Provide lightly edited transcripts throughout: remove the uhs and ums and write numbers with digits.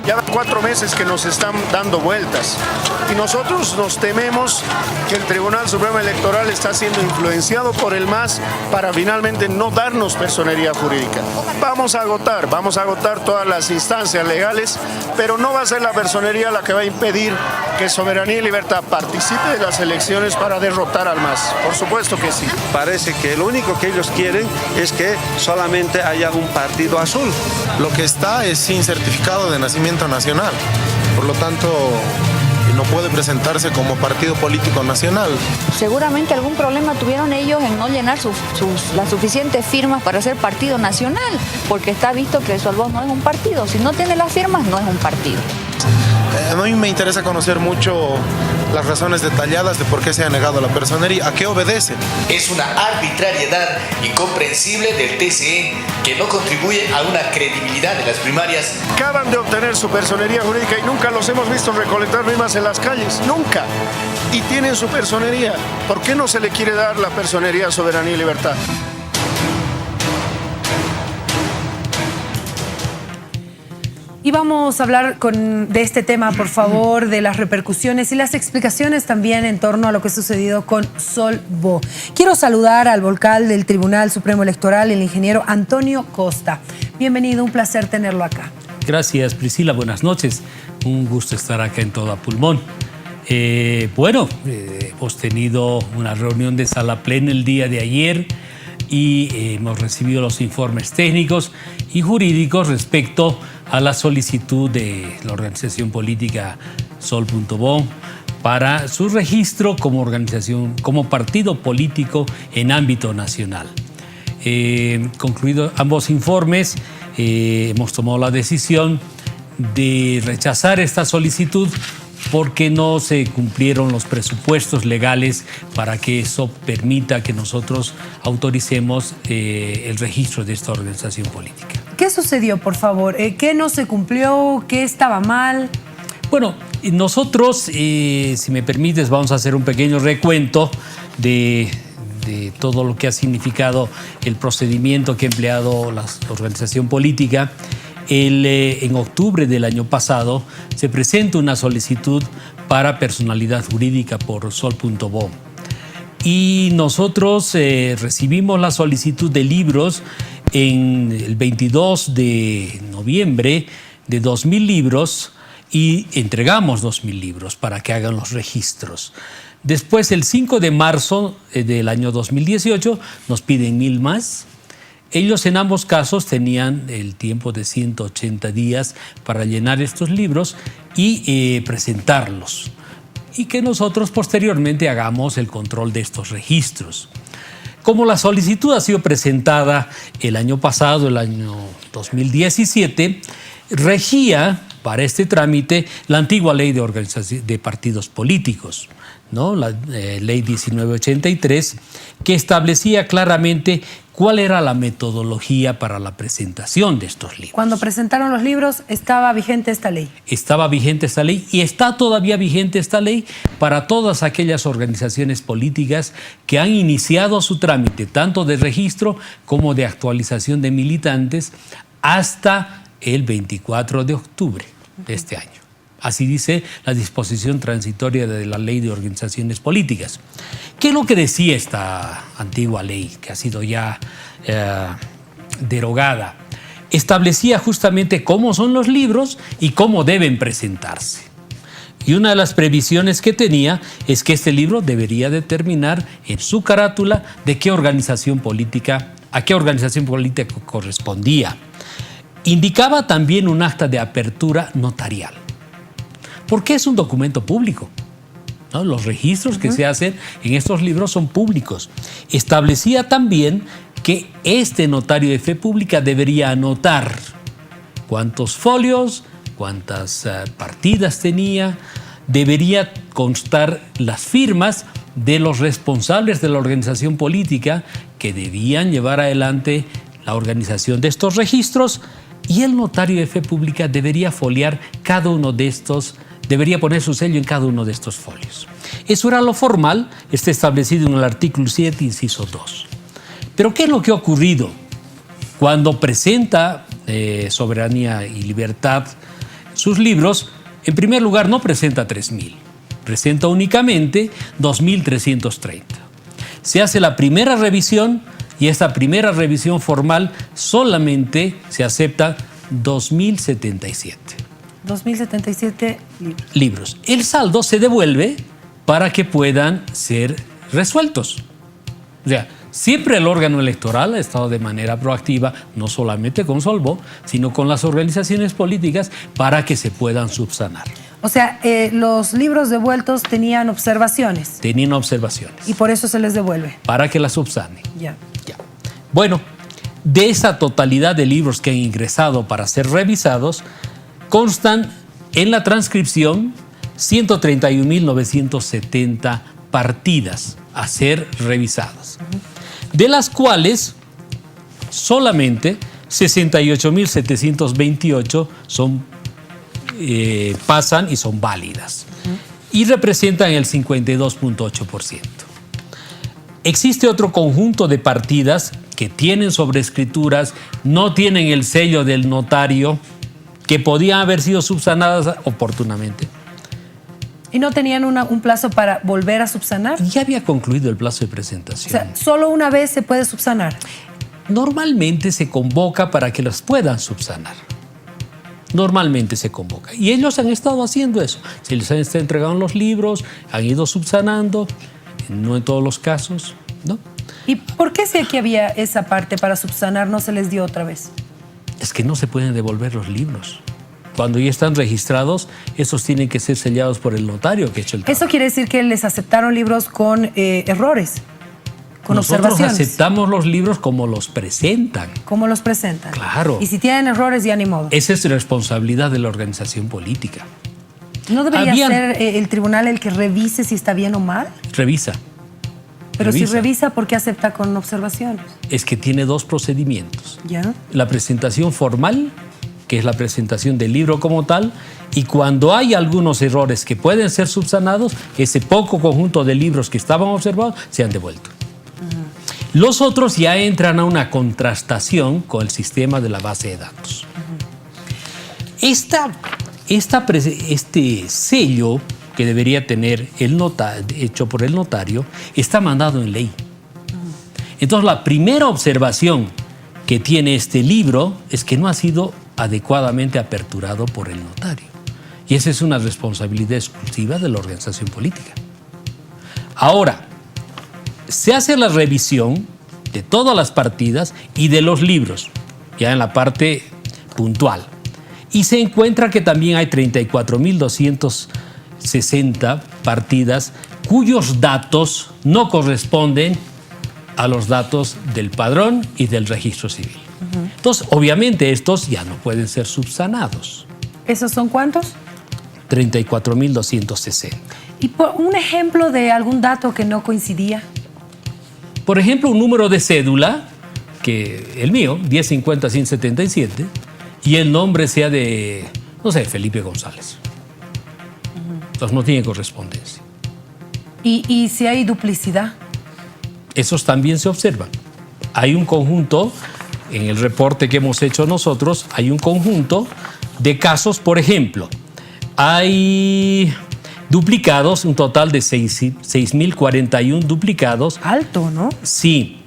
Ya 4 meses que nos están dando vueltas. Y nosotros nos tememos que el Tribunal Supremo Electoral está siendo influenciado por el MAS para finalmente no darnos personería jurídica. Vamos a agotar todas las instancias legales, pero no va a ser la personería la que va a impedir que Soberanía y Libertad participe de las elecciones para derrotar al MAS. Por supuesto que sí. Parece que lo único que ellos quieren es que solamente haya un partido azul. Lo que está es sin certificado de nacimiento nacional. Por lo tanto, no puede presentarse como partido político nacional. Seguramente algún problema tuvieron ellos en no llenar las suficientes firmas para ser partido nacional, porque está visto que Solvos no es un partido. Si no tiene las firmas, no es un partido. A mí me interesa conocer mucho las razones detalladas de por qué se ha negado la personería, a qué obedece. Es una arbitrariedad incomprensible del TCE que no contribuye a una credibilidad de las primarias. Acaban de obtener su personería jurídica y nunca los hemos visto recolectar firmas en las calles, nunca. Y tienen su personería. ¿Por qué no se le quiere dar la personería a Soberanía y Libertad? Y vamos a hablar de este tema, por favor, de las repercusiones y las explicaciones también en torno a lo que ha sucedido con Solvos. Quiero saludar al vocal del Tribunal Supremo Electoral, el ingeniero Antonio Costa. Bienvenido, un placer tenerlo acá. Gracias, Priscila. Buenas noches. Un gusto estar acá en Todo a Pulmón. Hemos tenido una reunión de sala plena el día de ayer y hemos recibido los informes técnicos y jurídicos respecto a la solicitud de la organización política Sol.bo para su registro como organización, como partido político en ámbito nacional. Concluidos ambos informes, hemos tomado la decisión de rechazar esta solicitud porque no se cumplieron los presupuestos legales para que eso permita que nosotros autoricemos el registro de esta organización política. ¿Qué sucedió, por favor? ¿Qué no se cumplió? ¿Qué estaba mal? Bueno, nosotros, si me permites, vamos a hacer un pequeño recuento de todo lo que ha significado el procedimiento que ha empleado la organización política. En octubre del año pasado se presenta una solicitud para personalidad jurídica por Sol.bo y nosotros recibimos la solicitud de libros en el 22 de noviembre de 2.000 libros y entregamos 2.000 libros para que hagan los registros. Después, el 5 de marzo del año 2018, nos piden 1.000 más. Ellos en ambos casos tenían el tiempo de 180 días para llenar estos libros y presentarlos. Y que nosotros posteriormente hagamos el control de estos registros. Como la solicitud ha sido presentada el año pasado, el año 2017, regía para este trámite la antigua ley de organización de partidos políticos, ¿no? La ley 1983, que establecía claramente cuál era la metodología para la presentación de estos libros. Cuando presentaron los libros, ¿estaba vigente esta ley? Estaba vigente esta ley y está todavía vigente esta ley para todas aquellas organizaciones políticas que han iniciado su trámite, tanto de registro como de actualización de militantes, hasta el 24 de octubre de este año. Así dice la disposición transitoria de la Ley de Organizaciones Políticas. ¿Qué es lo que decía esta antigua ley que ha sido ya derogada? Establecía justamente cómo son los libros y cómo deben presentarse. Y una de las previsiones que tenía es que este libro debería determinar en su carátula de qué organización política, a qué organización política correspondía. Indicaba también un acta de apertura notarial. Porque es un documento público, ¿no? Los registros que se hacen en estos libros son públicos. Establecía también que este notario de fe pública debería anotar cuántos folios, cuántas partidas tenía, debería constar las firmas de los responsables de la organización política que debían llevar adelante la organización de estos registros, y el notario de fe pública debería foliar cada uno de estos, debería poner su sello en cada uno de estos folios. Eso era lo formal, está establecido en el artículo 7, inciso 2. Pero ¿qué es lo que ha ocurrido? Cuando presenta Soberanía y Libertad sus libros, en primer lugar, no presenta 3.000, presenta únicamente 2.330. Se hace la primera revisión y esta primera revisión formal solamente se acepta 2.077. 2.077 libros. El saldo se devuelve para que puedan ser resueltos. O sea, siempre el órgano electoral ha estado de manera proactiva, no solamente con Solvo, sino con las organizaciones políticas para que se puedan subsanar. O sea, los libros devueltos tenían observaciones. Tenían observaciones. Y por eso se les devuelve. Para que las subsanen. Ya. Ya. Bueno, de esa totalidad de libros que han ingresado para ser revisados, constan en la transcripción 131.970 partidas a ser revisadas, de las cuales solamente 68.728 pasan y son válidas y representan el 52.8%. Existe otro conjunto de partidas que tienen sobrescrituras, no tienen el sello del notario, que podían haber sido subsanadas oportunamente. ¿Y no tenían un plazo para volver a subsanar? Ya había concluido el plazo de O presentación. sea, solo una vez se puede subsanar. Normalmente se convoca para que las puedan subsanar. Normalmente se convoca. Y ellos han estado haciendo eso. Se les han estado entregando los libros, han ido subsanando, no en todos los casos, ¿no? ¿Y por qué si aquí había esa parte para subsanar no se les dio otra vez? Es que no se pueden devolver los libros. Cuando ya están registrados, esos tienen que ser sellados por el notario que ha hecho el trabajo. Eso quiere decir que les aceptaron libros con errores, con Nosotros observaciones. aceptamos los libros como los presentan. ¿Cómo los presentan? Claro. Y si tienen errores, ya ni modo. Esa es responsabilidad de la organización política. ¿No debería Habían- ser el tribunal el que revise si está bien o mal? Revisa. Pero si Revisa. revisa, ¿por qué acepta con observaciones? Es que tiene dos procedimientos. ¿Ya? La presentación formal, que es la presentación del libro como tal, y cuando hay algunos errores que pueden ser subsanados, ese poco conjunto de libros que estaban observados se han devuelto. Los otros ya entran a una contrastación con el sistema de la base de datos. Este sello que debería tener hecho por el notario está mandado en ley. Entonces, la primera observación que tiene este libro es que no ha sido adecuadamente aperturado por el notario. Y esa es una responsabilidad exclusiva de la organización política. Ahora, se hace la revisión de todas las partidas y de los libros, ya en la parte puntual. Y se encuentra que también hay 34.260 partidas cuyos datos no corresponden a los datos del padrón y del registro civil. Entonces, obviamente, estos ya no pueden ser subsanados. ¿Esos son cuántos? 34.260. Y por un ejemplo de algún dato que no coincidía. Por ejemplo, un número de cédula, que el mío, 1050-177, y el nombre sea de, no sé, Felipe González. Entonces no tiene correspondencia. Y si hay duplicidad. Esos también se observan. Hay un conjunto, en el reporte que hemos hecho nosotros, hay un conjunto de casos, por ejemplo, hay duplicados, un total de 6.041 duplicados. Alto, ¿no? Sí,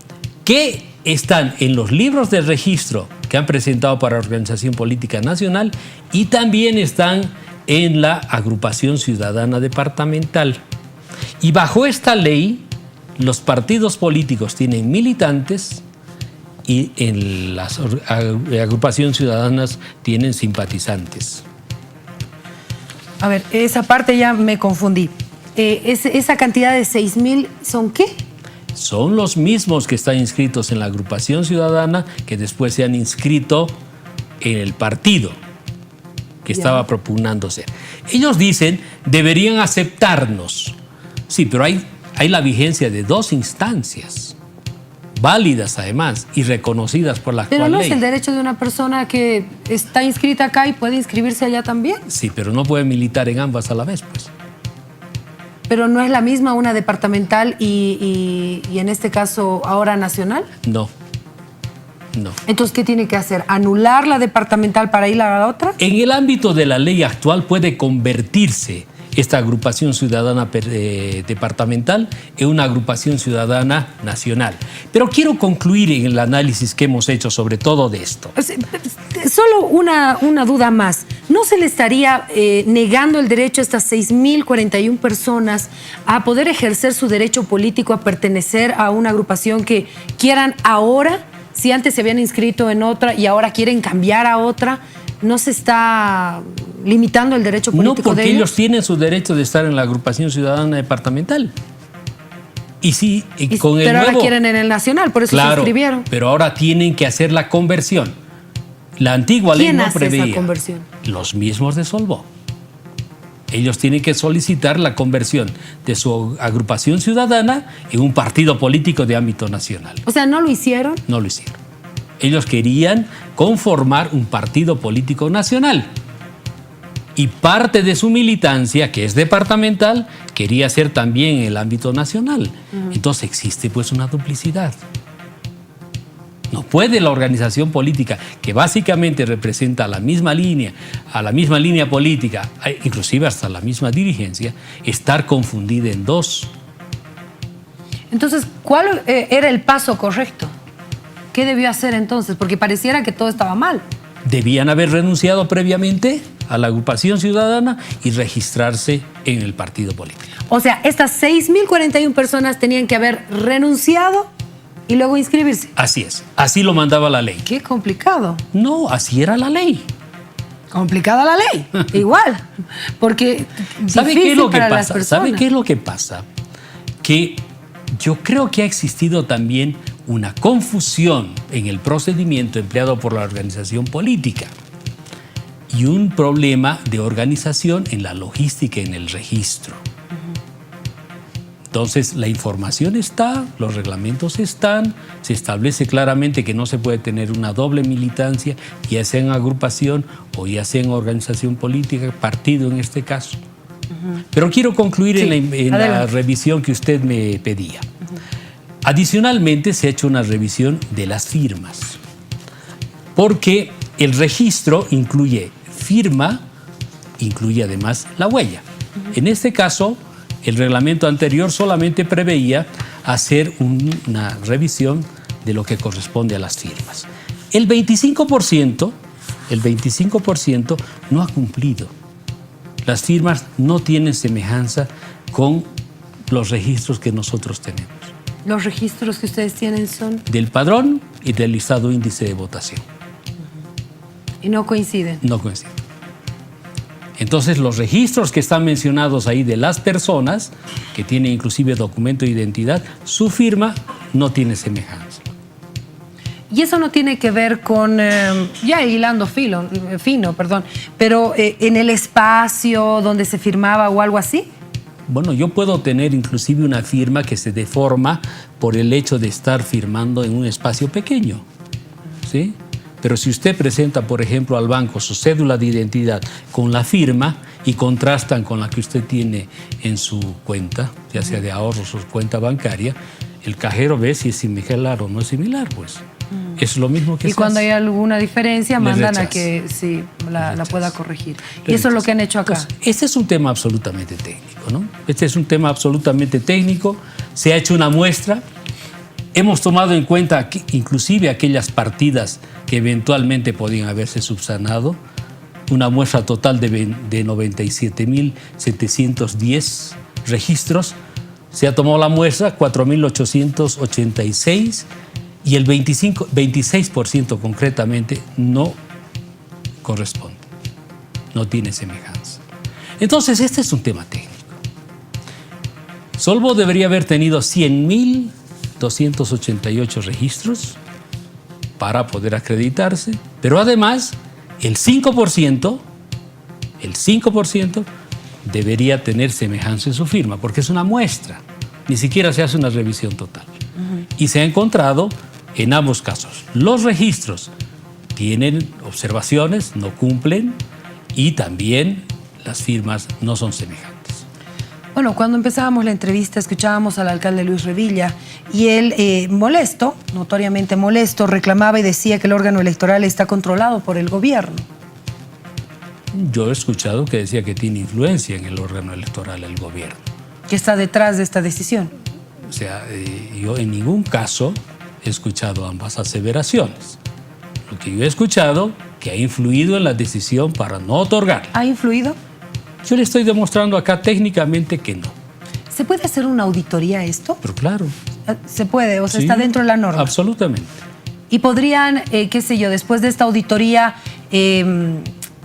que están en los libros de registro que han presentado para Organización Política Nacional y también están en la Agrupación Ciudadana Departamental. Y bajo esta ley, los partidos políticos tienen militantes y en las agrupaciones ciudadanas tienen simpatizantes. A ver, esa parte ya me confundí. Esa cantidad de 6.000, ¿son qué? Son los mismos que están inscritos en la agrupación ciudadana que después se han inscrito en el partido que estaba propugnándose. Ellos dicen, deberían aceptarnos. Sí, pero hay la vigencia de 2 instancias, válidas además y reconocidas por la actual Pero no ley. es el derecho de una persona que está inscrita acá y puede inscribirse allá también. Sí, pero no puede militar en ambas a la vez, pues. Pero no es la misma una departamental y en este caso ahora nacional. No. No. Entonces, ¿qué tiene que hacer? ¿Anular la departamental para ir a la otra? En el ámbito de la ley actual puede convertirse esta agrupación ciudadana departamental en una agrupación ciudadana nacional. Pero quiero concluir en el análisis que hemos hecho sobre todo de esto. Solo una duda más. ¿No se le estaría negando el derecho a estas 6.041 personas a poder ejercer su derecho político a pertenecer a una agrupación que quieran ahora, si antes se habían inscrito en otra y ahora quieren cambiar a otra? ¿No se está limitando el derecho político de ellos? No, porque ellos tienen su derecho de estar en la agrupación ciudadana departamental. Y sí, con el pero nuevo, ahora quieren en el nacional, por eso se inscribieron. Pero ahora tienen que hacer la conversión. La antigua ley no preveía. ¿Quién hace esa conversión? Los mismos de Solvó. Ellos tienen que solicitar la conversión de su agrupación ciudadana en un partido político de ámbito nacional. O sea, ¿no lo hicieron? No lo hicieron. Ellos querían conformar un partido político nacional. Y parte de su militancia, que es departamental, quería ser también en el ámbito nacional. Entonces existe pues una duplicidad. No puede la organización política, que básicamente representa a la misma línea política, inclusive hasta la misma dirigencia, estar confundida en dos. Entonces, ¿cuál era el paso correcto? ¿Qué debió hacer entonces? Porque pareciera que todo estaba mal. Debían haber renunciado previamente a la agrupación ciudadana y registrarse en el partido político. O sea, estas 6.041 personas tenían que haber renunciado y luego inscribirse. Así es, así lo mandaba la ley. Qué complicado. No, así era la ley. Complicada la ley, igual. Porque ¿Sabe difícil qué es lo que para las pasa? personas. ¿Sabe qué es lo que pasa? Que yo creo que ha existido también una confusión en el procedimiento empleado por la organización política y un problema de organización en la logística, en el registro. Entonces, la información está, los reglamentos están, se establece claramente que no se puede tener una doble militancia, ya sea en agrupación o ya sea en organización política, partido en este caso. Pero quiero concluir en la revisión que usted me pedía. Adicionalmente, se ha hecho una revisión de las firmas, porque el registro incluye firma, incluye además la huella. En este caso, el reglamento anterior solamente preveía hacer una revisión de lo que corresponde a las firmas. El 25% no ha cumplido. Las firmas no tienen semejanza con los registros que nosotros tenemos. ¿Los registros que ustedes tienen son? Del padrón y del listado índice de votación. ¿Y no coinciden? No coinciden. Entonces, los registros que están mencionados ahí de las personas, que tienen inclusive documento de identidad, su firma no tiene semejanza. Y eso no tiene que ver con, ya hilando fino, pero en el espacio donde se firmaba o algo así. Bueno, yo puedo tener inclusive una firma que se deforma por el hecho de estar firmando en un espacio pequeño, ¿sí? Pero si usted presenta, por ejemplo, al banco su cédula de identidad con la firma y contrastan con la que usted tiene en su cuenta, ya sea de ahorros o cuenta bancaria, el cajero ve si es similar o no es similar, pues. Es lo mismo que y cuando hay alguna diferencia, mandan a que sí, la pueda corregir. Y eso es lo que han hecho acá. Entonces, este es un tema absolutamente técnico, ¿no? Este es un tema absolutamente técnico. Se ha hecho una muestra. Hemos tomado en cuenta inclusive aquellas partidas que eventualmente podían haberse subsanado. Una muestra total de 97.710 registros. Se ha tomado la muestra, 4.886, y el 26% concretamente no corresponde, no tiene semejanza. Entonces, este es un tema técnico. Solvó debería haber tenido 100.288 registros para poder acreditarse, pero además el 5% debería tener semejanza en su firma, porque es una muestra, ni siquiera se hace una revisión total. Y se ha encontrado en ambos casos. Los registros tienen observaciones, no cumplen, y también las firmas no son semejantes. Bueno, cuando empezábamos la entrevista escuchábamos al alcalde Luis Revilla y él, molesto, notoriamente molesto, reclamaba y decía que el órgano electoral está controlado por el gobierno. Yo he escuchado que decía que tiene influencia en el órgano electoral el gobierno. Que está detrás de esta decisión. O sea, yo en ningún caso he escuchado ambas aseveraciones. Lo que yo he escuchado, que ha influido en la decisión para no otorgar. ¿Ha influido? Yo le estoy demostrando acá técnicamente que no. ¿Se puede hacer una auditoría a esto? Pero claro. Se puede, o sea, Sí, está dentro de la norma. Absolutamente. Y podrían, qué sé yo, después de esta auditoría,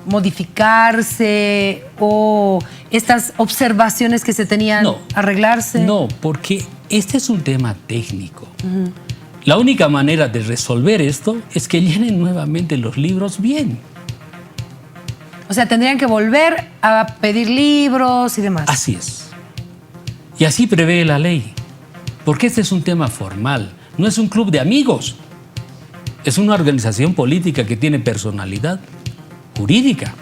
modificarse o estas observaciones que se tenían, arreglarse. No, porque este es un tema técnico. La única manera de resolver esto es que llenen nuevamente los libros bien. O sea, tendrían que volver a pedir libros y demás. Así es. Y así prevé la ley. Porque este es un tema formal. No es un club de amigos. Es una organización política que tiene personalidad jurídica.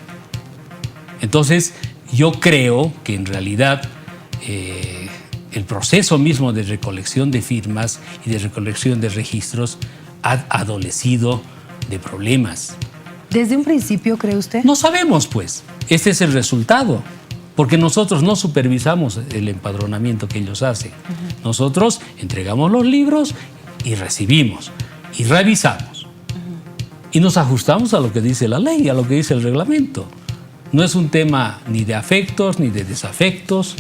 Entonces, yo creo que en realidad el proceso mismo de recolección de firmas y de recolección de registros ha adolecido de problemas. ¿Desde un principio, cree usted? No sabemos, pues. Este es el resultado. Porque nosotros no supervisamos el empadronamiento que ellos hacen. Nosotros entregamos los libros y recibimos y revisamos. Y nos ajustamos a lo que dice la ley, a lo que dice el reglamento. No es un tema ni de afectos ni de desafectos.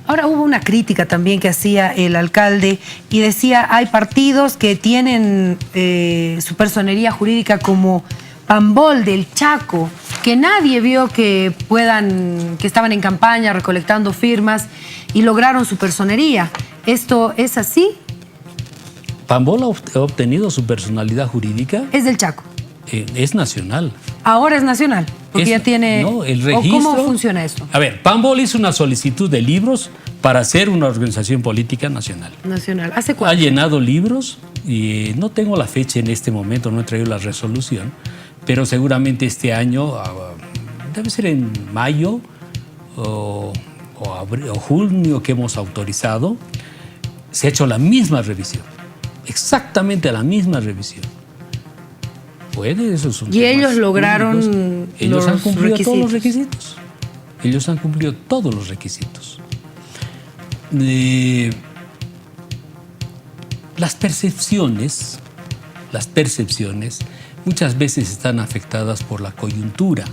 Ahora hubo una crítica también que hacía el alcalde y decía, hay partidos que tienen su personería jurídica como Pambol del Chaco, que nadie vio que estaban en campaña recolectando firmas y lograron su personería. ¿Esto es así? Pambol ha obtenido su personalidad jurídica. Es del Chaco. Es nacional. Ahora es nacional, porque ya tiene... No, el registro... ¿Cómo funciona esto? A ver, Pambol hizo una solicitud de libros para ser una organización política nacional. Nacional. ¿Hace cuánto? Ha llenado libros y no tengo la fecha en este momento, no he traído la resolución, pero seguramente este año, debe ser en mayo o junio que hemos autorizado, se ha hecho la misma revisión, exactamente la misma revisión. Puede, eso es un Y tema ellos lograron públicos. Ellos han cumplido requisitos. todos los requisitos. Ellos han cumplido todos los requisitos. Las percepciones muchas veces están afectadas por la coyuntura,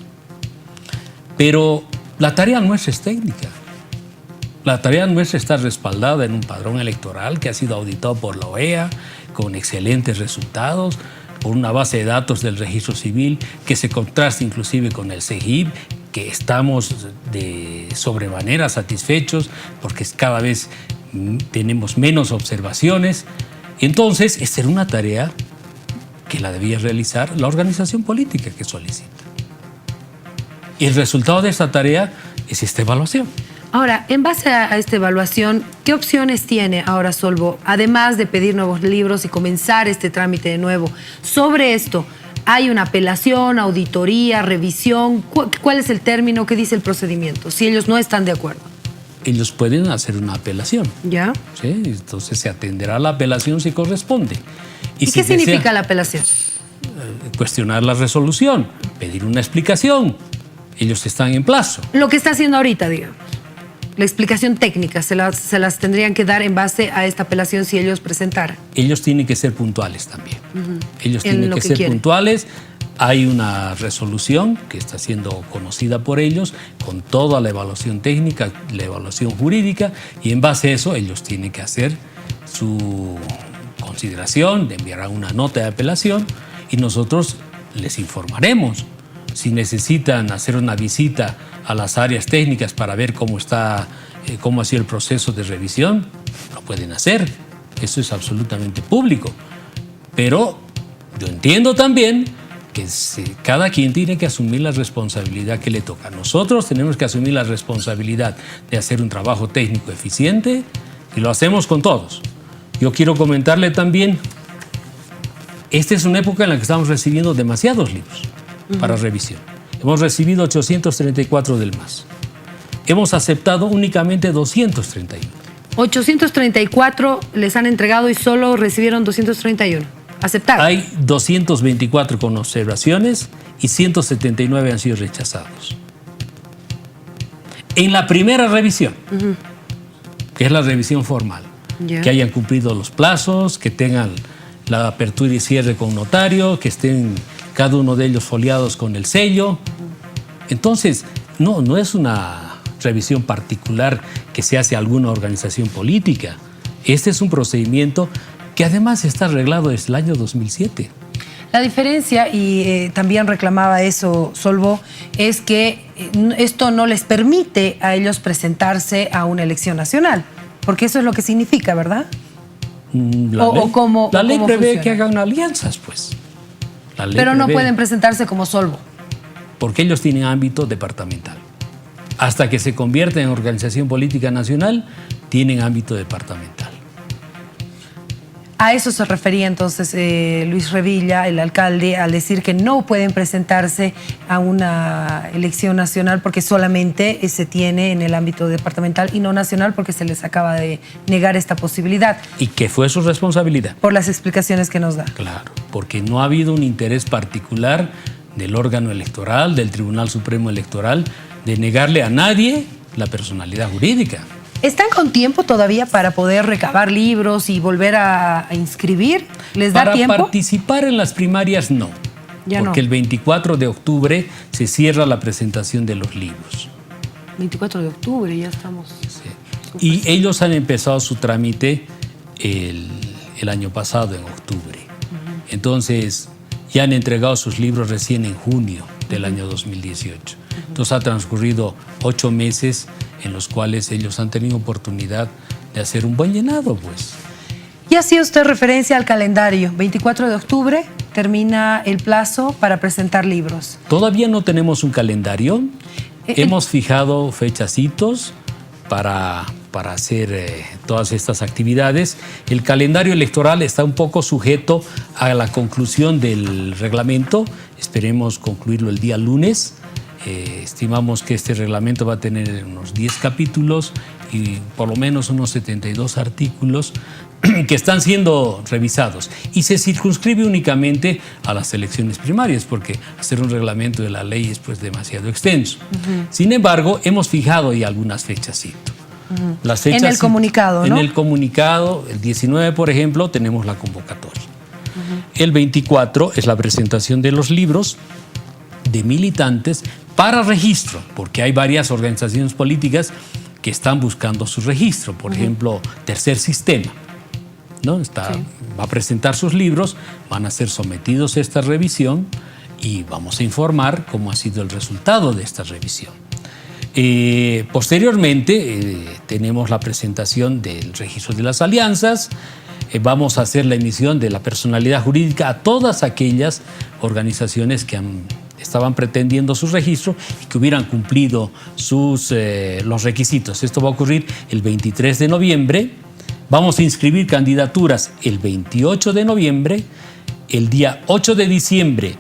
pero la tarea nuestra es técnica. La tarea nuestra está respaldada en un padrón electoral que ha sido auditado por la OEA con excelentes resultados, por una base de datos del registro civil que se contrasta inclusive con el CEGIP, que estamos de sobremanera satisfechos porque cada vez tenemos menos observaciones. Entonces, esta era una tarea que la debía realizar la organización política que solicita. Y el resultado de esta tarea es esta evaluación. Ahora, en base a esta evaluación, ¿qué opciones tiene ahora Solvo, además de pedir nuevos libros y comenzar este trámite de nuevo? Sobre esto, ¿hay una apelación, auditoría, revisión? ¿Cuál es el término? ¿Qué dice el procedimiento? Si ellos no están de acuerdo. Ellos pueden hacer una apelación. ¿Ya? ¿Sí? Entonces se atenderá la apelación si corresponde. ¿Y si qué significa desea, la apelación? cuestionar la resolución, pedir una explicación. Ellos están en plazo. Lo que está haciendo ahorita, digamos. La explicación técnica se las tendrían que dar en base a esta apelación si ellos presentaran. Ellos tienen que ser puntuales también. Ellos tienen que ser puntuales. Hay una resolución que está siendo conocida por ellos con toda la evaluación técnica, la evaluación jurídica, y en base a eso ellos tienen que hacer su consideración, enviarán una nota de apelación y nosotros les informaremos. Si necesitan hacer una visita a las áreas técnicas para ver cómo ha sido el proceso de revisión, lo pueden hacer. Eso es absolutamente público. Pero yo entiendo también que cada quien tiene que asumir la responsabilidad que le toca. Nosotros tenemos que asumir la responsabilidad de hacer un trabajo técnico eficiente y lo hacemos con todos. Yo quiero comentarle también, esta es una época en la que estamos recibiendo demasiados libros para revisión. Hemos recibido 834 del MAS. hemos aceptado únicamente 231. 834 les han entregado y solo recibieron 231. Aceptaron. Hay 224 con observaciones y 179 han sido rechazados. En la primera revisión, que es la revisión formal, Ya. que hayan cumplido los plazos, que tengan la apertura y cierre con notario, que estén cada uno de ellos foliados con el sello. Entonces, no es una revisión particular que se hace a alguna organización política. Este es un procedimiento que además está arreglado desde el año 2007. La diferencia, y también reclamaba eso Solvo, es que esto no les permite a ellos presentarse a una elección nacional, porque eso es lo que significa, ¿verdad? La ley ¿cómo prevé funciona? que hagan alianzas, pues. La ley Pero no prevé, pueden presentarse como Solvo. porque ellos tienen ámbito departamental. Hasta que se convierten en organización política nacional, tienen ámbito departamental. A eso se refería entonces Luis Revilla, el alcalde, al decir que no pueden presentarse a una elección nacional porque solamente se tiene en el ámbito departamental y no nacional, porque se les acaba de negar esta posibilidad. ¿Y qué fue su responsabilidad? Por las explicaciones que nos da. Claro, porque no ha habido un interés particular del órgano electoral, del Tribunal Supremo Electoral, de negarle a nadie la personalidad jurídica. ¿Están con tiempo todavía para poder recabar libros y volver a inscribir? ¿Les da Para tiempo? participar en las primarias no, Ya porque no. el 24 de octubre se cierra la presentación de los libros. 24 de octubre, ya estamos. Y ellos han empezado su trámite el año pasado, en octubre. Entonces, ya han entregado sus libros recién en junio del año 2018. Entonces, ha transcurrido 8 meses en los cuales ellos han tenido oportunidad de hacer un buen llenado, pues. Y hacía usted referencia al calendario. 24 de octubre termina el plazo para presentar libros. Todavía no tenemos un calendario. Hemos fijado fechacitos para hacer todas estas actividades. El calendario electoral está un poco sujeto a la conclusión del reglamento. Esperemos concluirlo el día lunes. Estimamos que este reglamento va a tener unos 10 capítulos y por lo menos unos 72 artículos que están siendo revisados, y se circunscribe únicamente a las elecciones primarias, porque hacer un reglamento de la ley es pues demasiado extenso. Sin embargo, hemos fijado ya algunas fechas. Las fechas En el comunicado, ¿no? En el comunicado, el 19, por ejemplo, tenemos la convocatoria. El 24 es la presentación de los libros de militantes para registro, porque hay varias organizaciones políticas que están buscando su registro. Por ejemplo, Tercer Sistema, ¿no? Va a presentar sus libros, van a ser sometidos a esta revisión y vamos a informar cómo ha sido el resultado de esta revisión. Posteriormente tenemos la presentación del registro de las alianzas. Vamos a hacer la emisión de la personalidad jurídica a todas aquellas organizaciones que estaban pretendiendo su registro y que hubieran cumplido los requisitos. Esto va a ocurrir el 23 de noviembre. Vamos a inscribir candidaturas el 28 de noviembre. El día 8 de diciembre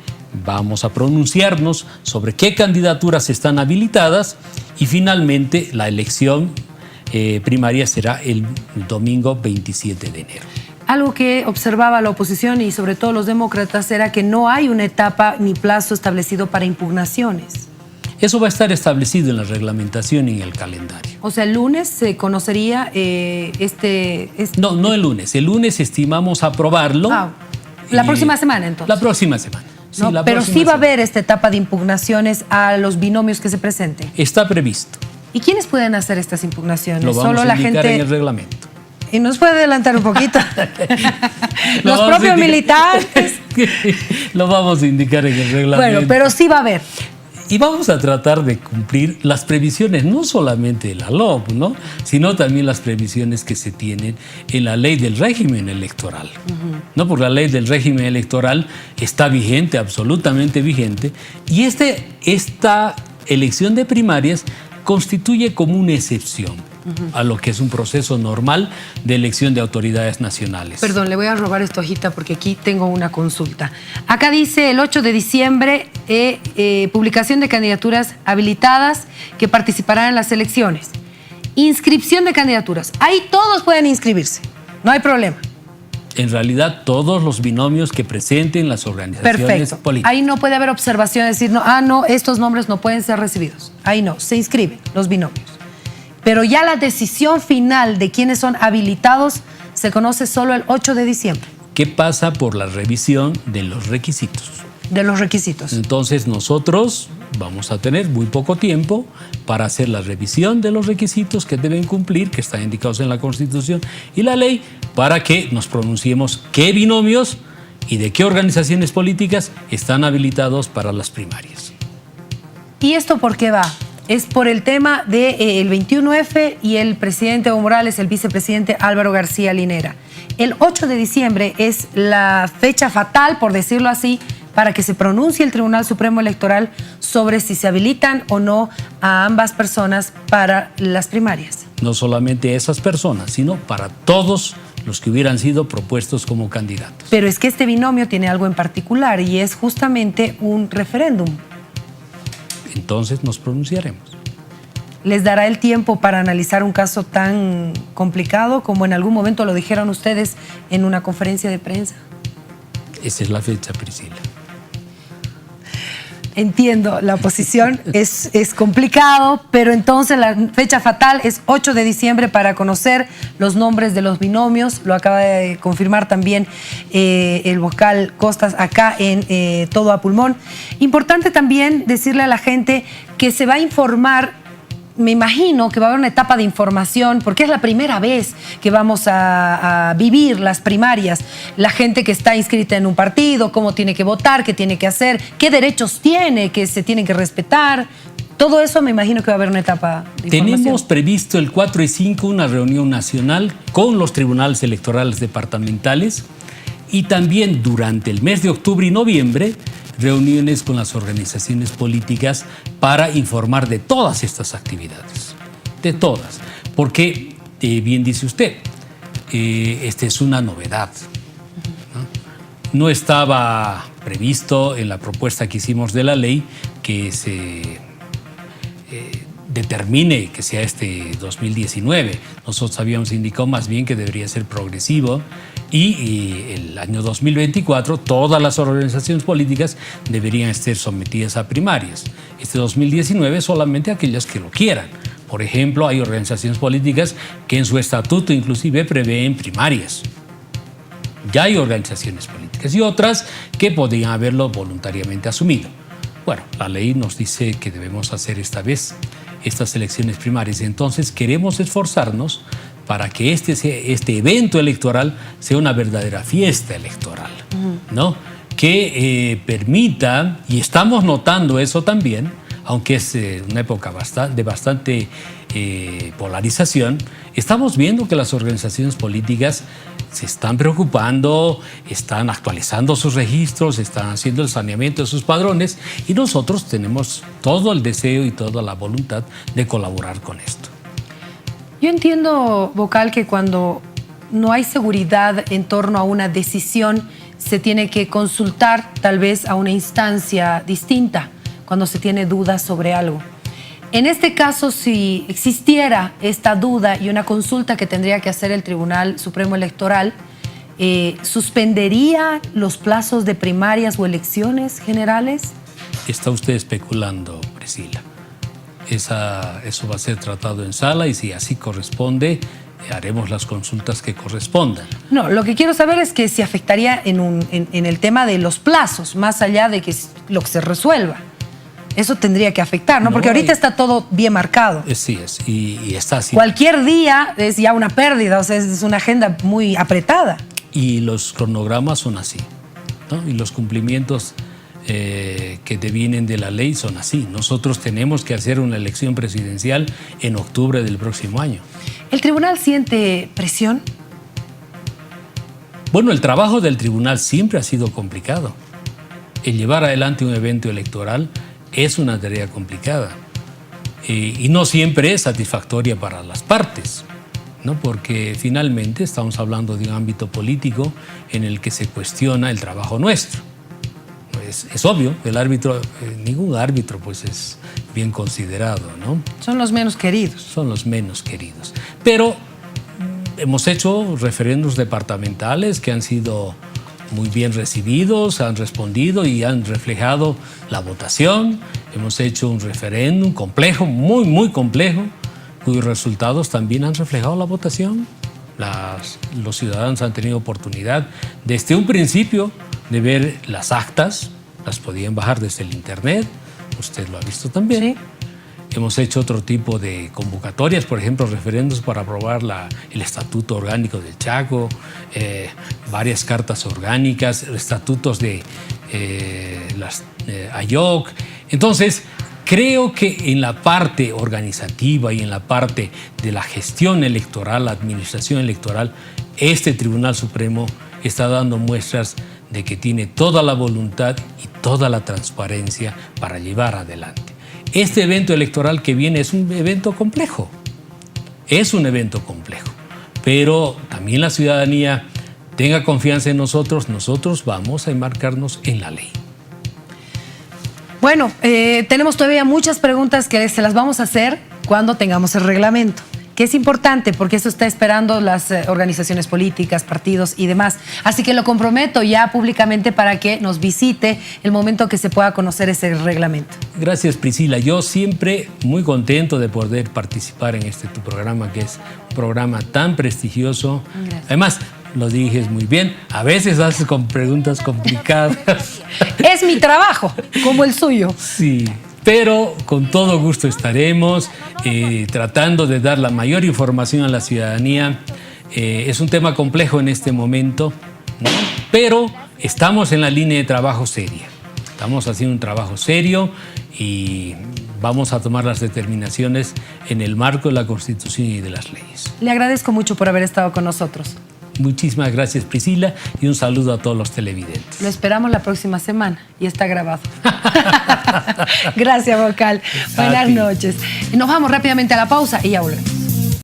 vamos a pronunciarnos sobre qué candidaturas están habilitadas, y finalmente la elección primaria será el domingo 27 de enero. Algo que observaba la oposición y sobre todo los demócratas era que no hay una etapa ni plazo establecido para impugnaciones. Eso va a estar establecido en la reglamentación y en el calendario. O sea, el lunes se conocería No el lunes. El lunes estimamos aprobarlo. La próxima semana, entonces. La próxima semana. Sí, ¿No? la Pero próxima sí va a semana. haber esta etapa de impugnaciones a los binomios que se presenten. Está previsto. ¿Y quiénes pueden hacer estas impugnaciones? Lo vamos Solo a la indicar gente. en el reglamento. ¿Y nos puede adelantar un poquito? Lo Los vamos a propios indicar. militantes. Lo vamos a indicar en el reglamento. Bueno, pero sí va a haber. Y vamos a tratar de cumplir las previsiones, no solamente de la LOP, ¿no? Sino también las previsiones que se tienen en la ley del régimen electoral. ¿No? Porque la ley del régimen electoral está vigente, absolutamente vigente, y esta elección de primarias constituye como una excepción. a lo que es un proceso normal de elección de autoridades nacionales. Perdón, le voy a robar esta hojita porque aquí tengo una consulta. Acá dice el 8 de diciembre, publicación de candidaturas habilitadas que participarán en las elecciones. Inscripción de candidaturas. Ahí todos pueden inscribirse, no hay problema. En realidad, todos los binomios que presenten las organizaciones políticas. Ahí no puede haber observación, decir, no, estos nombres no pueden ser recibidos. Ahí no, se inscriben los binomios. Pero ya la decisión final de quiénes son habilitados se conoce solo el 8 de diciembre. ¿Qué pasa por la revisión de los requisitos? De los requisitos. Entonces nosotros vamos a tener muy poco tiempo para hacer la revisión de los requisitos que deben cumplir, que están indicados en la Constitución y la ley, para que nos pronunciemos qué binomios y de qué organizaciones políticas están habilitados para las primarias. ¿Y esto por qué va? Es por el tema del 21F y el presidente Evo Morales, el vicepresidente Álvaro García Linera. El 8 de diciembre es la fecha fatal, por decirlo así, para que se pronuncie el Tribunal Supremo Electoral sobre si se habilitan o no a ambas personas para las primarias. No solamente esas personas, sino para todos los que hubieran sido propuestos como candidatos. Pero es que este binomio tiene algo en particular y es justamente un referéndum. Entonces nos pronunciaremos. ¿Les dará el tiempo para analizar un caso tan complicado como en algún momento lo dijeron ustedes en una conferencia de prensa? Esa es la fecha, Priscila. Entiendo, la posición es complicado, pero entonces la fecha fatal es 8 de diciembre para conocer los nombres de los binomios. Lo acaba de confirmar también el vocal Costas acá en Todo a Pulmón. Importante también decirle a la gente que se va a informar. Me imagino que va a haber una etapa de información, porque es la primera vez que vamos a vivir las primarias. La gente que está inscrita en un partido, cómo tiene que votar, qué tiene que hacer, qué derechos tiene, que se tienen que respetar. Todo eso me imagino que va a haber una etapa de información. Tenemos previsto el 4 y 5 una reunión nacional con los tribunales electorales departamentales y también durante el mes de octubre y noviembre reuniones con las organizaciones políticas para informar de todas estas actividades, de todas, porque bien dice usted, esta es una novedad, ¿no? No estaba previsto en la propuesta que hicimos de la ley que se determine que sea este 2019. Nosotros habíamos indicado más bien que debería ser progresivo y el año 2024 todas las organizaciones políticas deberían estar sometidas a primarias. Este 2019 solamente aquellas que lo quieran. Por ejemplo, hay organizaciones políticas que en su estatuto inclusive prevén primarias. Ya hay organizaciones políticas y otras que podrían haberlo voluntariamente asumido. Bueno, la ley nos dice que debemos hacer esta vez estas elecciones primarias. Entonces queremos esforzarnos para que este evento electoral sea una verdadera fiesta electoral, ¿no? Que permita, y estamos notando eso también, aunque es una época de bastante polarización, estamos viendo que las organizaciones políticas se están preocupando, están actualizando sus registros, están haciendo el saneamiento de sus padrones y nosotros tenemos todo el deseo y toda la voluntad de colaborar con esto. Yo entiendo, vocal, que cuando no hay seguridad en torno a una decisión, se tiene que consultar tal vez a una instancia distinta cuando se tiene dudas sobre algo. En este caso, si existiera esta duda y una consulta que tendría que hacer el Tribunal Supremo Electoral, ¿suspendería los plazos de primarias o elecciones generales? Está usted especulando, Priscila. Eso va a ser tratado en sala y si así corresponde, haremos las consultas que correspondan. No, lo que quiero saber es que si afectaría en el tema de los plazos, más allá de que lo que se resuelva. Eso tendría que afectar, ¿no? Porque ahorita está todo bien marcado. Sí, y está así. Cualquier día es ya una pérdida, o sea, es una agenda muy apretada. Y los cronogramas son así, ¿no? Y los cumplimientos que devienen de la ley son así. Nosotros tenemos que hacer una elección presidencial en octubre del próximo año. ¿El tribunal siente presión? Bueno, el trabajo del tribunal siempre ha sido complicado. El llevar adelante un evento electoral es una tarea complicada. y no siempre es satisfactoria para las partes, ¿no? Porque finalmente estamos hablando de un ámbito político en el que se cuestiona el trabajo nuestro. Es obvio, el árbitro, ningún árbitro pues es bien considerado, ¿no? Son los menos queridos. Son los menos queridos. Pero hemos hecho referendos departamentales que han sido muy bien recibidos, han respondido y han reflejado la votación. Hemos hecho un referéndum complejo, muy complejo, cuyos resultados también han reflejado la votación. Los ciudadanos han tenido oportunidad desde un principio de ver las actas, las podían bajar desde el internet, usted lo ha visto también. Sí. Hemos hecho otro tipo de convocatorias, por ejemplo, referendos para aprobar el Estatuto Orgánico del Chaco, varias cartas orgánicas, estatutos de las AYOC. Entonces, creo que en la parte organizativa y en la parte de la gestión electoral, la administración electoral, este Tribunal Supremo está dando muestras de que tiene toda la voluntad y toda la transparencia para llevar adelante. Este evento electoral que viene es un evento complejo, pero también la ciudadanía tenga confianza en nosotros vamos a enmarcarnos en la ley. Bueno, tenemos todavía muchas preguntas que se las vamos a hacer cuando tengamos el reglamento, que es importante porque eso está esperando las organizaciones políticas, partidos y demás. Así que lo comprometo ya públicamente para que nos visite el momento que se pueda conocer ese reglamento. Gracias, Priscila. Yo siempre muy contento de poder participar en tu programa, que es un programa tan prestigioso. Gracias. Además, lo diriges muy bien. A veces haces con preguntas complicadas. Es mi trabajo, como el suyo. Sí, pero con todo gusto estaremos tratando de dar la mayor información a la ciudadanía. Es un tema complejo en este momento, ¿no? Pero estamos en la línea de trabajo seria. Estamos haciendo un trabajo serio y vamos a tomar las determinaciones en el marco de la Constitución y de las leyes. Le agradezco mucho por haber estado con nosotros. Muchísimas gracias, Priscila, y un saludo a todos los televidentes. Lo esperamos la próxima semana y está grabado. Gracias, vocal. Buenas noches. Nos vamos rápidamente a la pausa y ya volvemos.